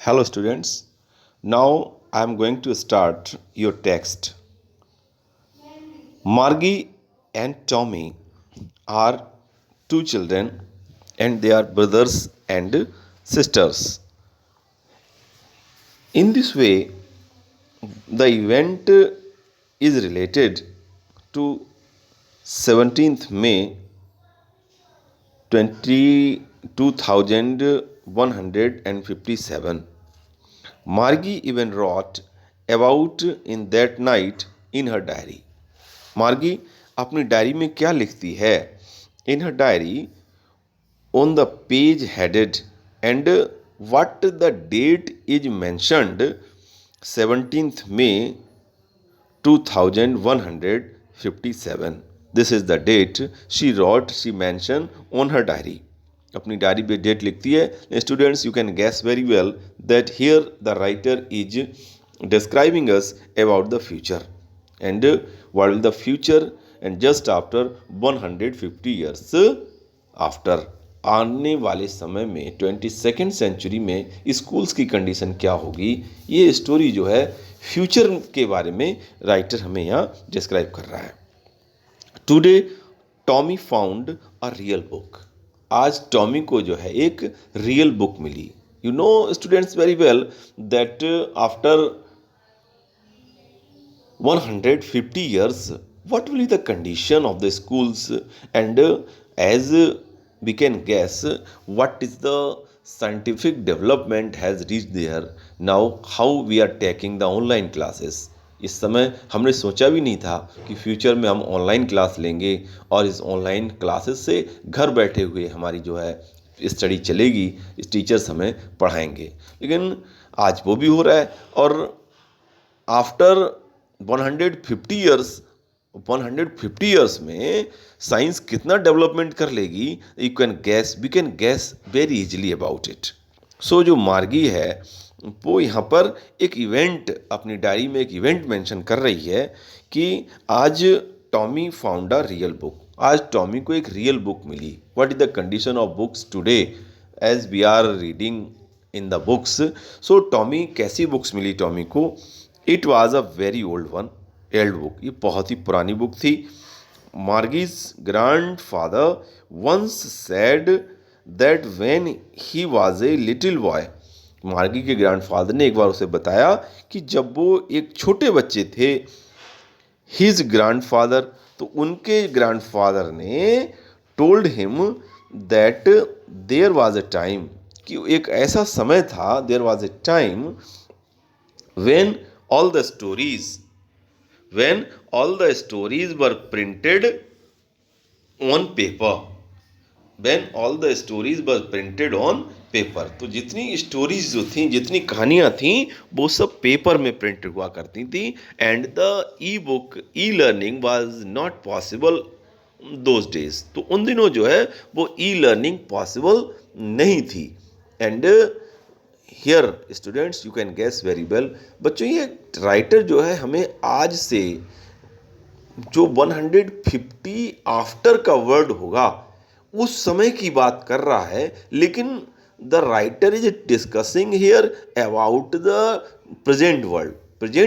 Hello, students. Now I am going to start your text. Margie and Tommy are two children and they are brothers and sisters. In this way, the event is related to 17th May 2157. Margie even wrote about in that night in her diary. मार्गी अपनी diary में क्या लिखती है? इन हर diary on the page headed and what the date is mentioned 17th May 2157. This is the date she wrote, she mentioned on her diary. अपनी diary पे date लिखती है. Students, you can guess very well that here the writer is describing us about the future. And what will the future and just after 150 years after, आने वाले समय में 22nd century में schools की condition क्या होगी, ये स्टोरी जो है फ्यूचर के बारे में राइटर हमें यहाँ डिस्क्राइब कर रहा है. Today Tommy found a real book. आज टॉमी को जो है एक रियल बुक मिली. You know students very well that after 150 years, what will be the condition of the schools? And as we can guess, what is the scientific development has reached there. Now how we are taking the online classes. इस समय हमने सोचा भी नहीं था कि future में हम ऑनलाइन क्लास लेंगे और इस ऑनलाइन क्लासेस से घर बैठे हुए हमारी जो है स्टडी चलेगी, इस टीचर्स हमें पढ़ाएंगे. लेकिन आज वो भी हो रहा है. और आफ्टर 150 years में साइंस कितना डेवलपमेंट कर लेगी, we can guess very easily about it. So जो मार्गी है वो यहाँ पर एक इवेंट, अपनी डायरी में एक इवेंट मेंशन कर रही है कि आज Tommy found a real book. आज टॉमी को एक रियल बुक मिली. What is the condition of books today as we are reading in the books. So Tommy, कैसी बुक्स मिली टॉमी को? It was a very old book. ये बहुत ही पुरानी बुक थी. Margie's grandfather once said that when he was a little boy. Margie के grandfather ने एक बार उसे बताया कि जब वो एक छोटे बच्चे थे, हिज ग्रैंडफादर, तो उनके ग्रैंडफादर ने told him that there was a time, कि एक ऐसा समय था, there was a time when all the stories were printed on paper. तो जितनी स्टोरीज जो थी, जितनी कहानियाँ थी, वो सब पेपर में प्रिंट हुआ करती थी. And the e learning was not possible those days. तो उन दिनों जो है वो ई लर्निंग पॉसिबल नहीं थी. And here students, you can guess very well. बच्चों, ये राइटर जो है हमें आज से जो 150 आफ्टर का वर्ड होगा उस समय की बात कर रहा है. लेकिन the writer is discussing here about the present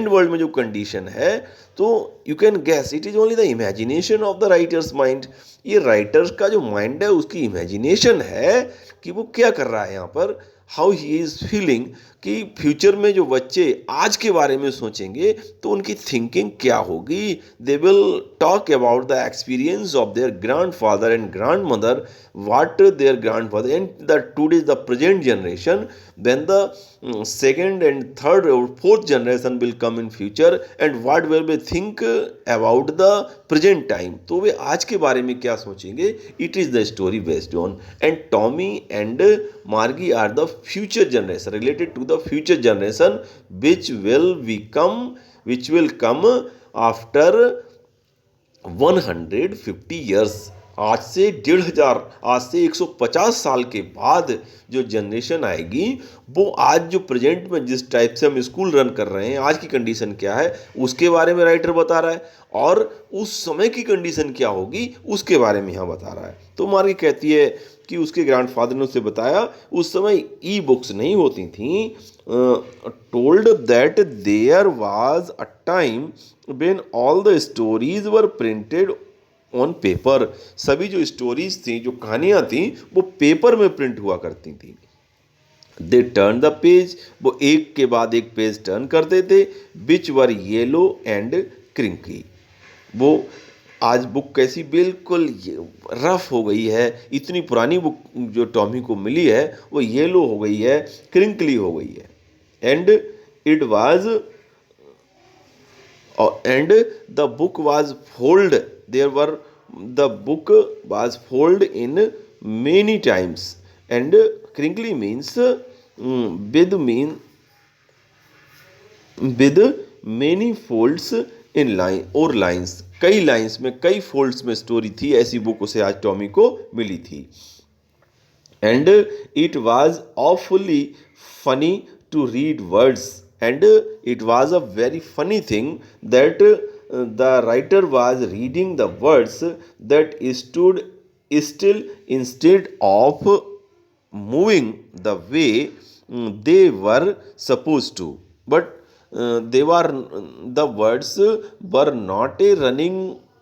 world में जो कंडीशन है. तो you can guess it is only the imagination of the writer's mind. ये राइटर्स का जो माइंड है उसकी इमेजिनेशन है कि वो क्या कर रहा है यहाँ पर, हाउ ही इज़ फीलिंग, कि फ्यूचर में जो बच्चे आज के बारे में सोचेंगे तो उनकी थिंकिंग क्या होगी. They will talk about the experience of their grandfather and grandmother, what their grandfather and the today the present generation, then the second and third or fourth generation will come in future, and what will they think about the present time. तो वे आज के बारे में क्या सोचेंगे. It is the story based on, and Tommy and Margie are the future generation, related to the future generation which will come after 150 years. आज से 1,500, आज से 150 साल के बाद जो जनरेशन आएगी, वो आज जो प्रेजेंट में जिस टाइप से हम स्कूल रन कर रहे हैं, आज की कंडीशन क्या है उसके बारे में राइटर बता रहा है, और उस समय की कंडीशन क्या होगी उसके बारे में यहाँ बता रहा है. तो मार्गी कहती है कि उसके ग्रैंडफादर ने उसे बताया उस समय ई बुक्स नहीं होती थी. Told that there was a time when all the stories were printed on paper. सभी जो स्टोरीज थी, जो कहानियाँ थी, वो पेपर में प्रिंट हुआ करती थी. दे टर्न द पेज, वो एक के बाद एक पेज टर्न करते थे. विच वर येलो एंड क्रिंकली. वो आज बुक कैसी बिल्कुल रफ हो गई है. इतनी पुरानी बुक जो टॉमी को मिली है वो येलो हो गई है, क्रिंकली हो गई है. And it was and the book was fold. There were the book was fold in many times. And crinkly means with many folds in line or lines. कई लाइंस में, कई फोल्ड्स में स्टोरी थी. ऐसी book उसे आज Tommy को मिली थी. And it was awfully funny to read words. And it was a very funny thing that the writer was reading the words that stood still instead of moving the way they were supposed to. But the words were not a running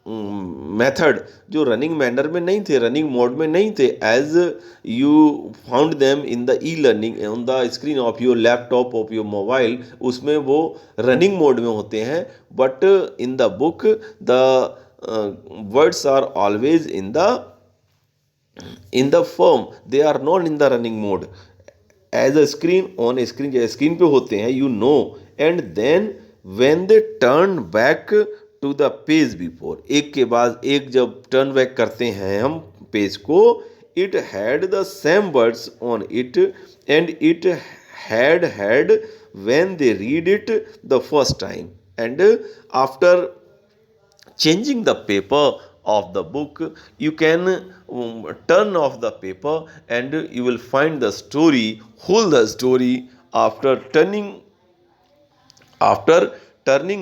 method, जो running manner में नहीं थे, running mode में नहीं थे. As you found them in the e learning on the screen of your laptop of your mobile, उसमें वो running mode में होते हैं. But in the book the words are always in the form, they are not in the running mode. As a screen, on a screen, जो screen पे होते हैं, you know. And then when they turn back to the page before, एक के बाद एक जब turn back करते हैं हम पेज को, it had the same words on it and it had when they read it the first time. And after changing the paper of the book, you can turn off the paper and you will find the story, hold the story after turning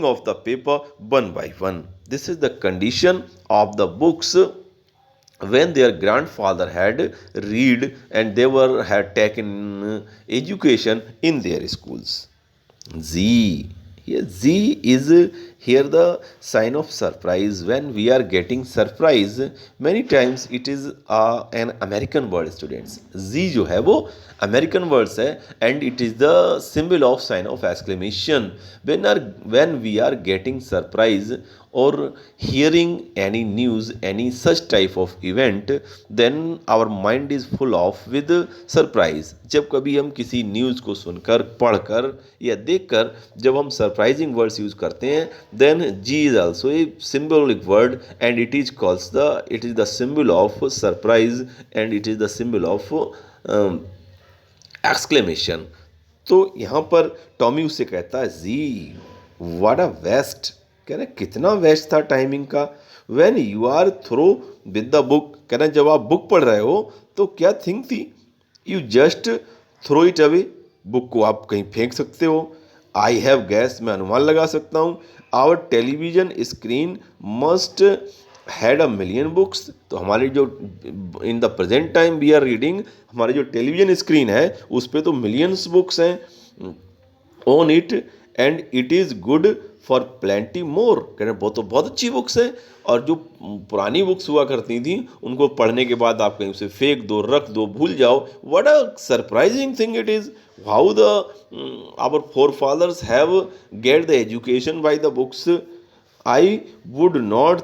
off the paper one by one. This is the condition of the books when their grandfather had read and they had taken education in their schools. Z. Here Z is here the sign of surprise. When we are getting surprise, many times it is an American word, students. Z जो है वो American words है and it is the symbol of sign of exclamation. When we are getting surprise or hearing any news, any such type of event, then our mind is full of with surprise. जब कभी हम किसी news को सुनकर, पढ़कर या देखकर जब हम सरप्राइजिंग वर्ड्स यूज़ करते हैं, then G is also a symbolic word and it is the symbol of surprise and it is the symbol of exclamation. तो यहाँ पर टॉमी उससे कहता है जी, व्हाट अ वेस्ट. कह रहे कितना वेस्ट था टाइमिंग का. When you are through with the book, कह रहे जब आप बुक पढ़ रहे हो तो क्या थिंग थी, you just throw it away. Book को आप कहीं फेंक सकते हो. आई हैव गैस, मैं अनुमान लगा सकता हूँ. Our television screen must had a million books. तो हमारी जो in the present time we are reading, हमारी जो टेलीविजन स्क्रीन है उस पर तो मिलियंस बुक्स हैं on it and it is good for plenty more. कह रहे बहुत अच्छी बुक्स हैं. और जो पुरानी बुक्स हुआ करती थी उनको पढ़ने के बाद आप कहीं उसे फेंक दो, रख दो, भूल जाओ. What a surprising thing it is how the our forefathers have get the education by the books. I would not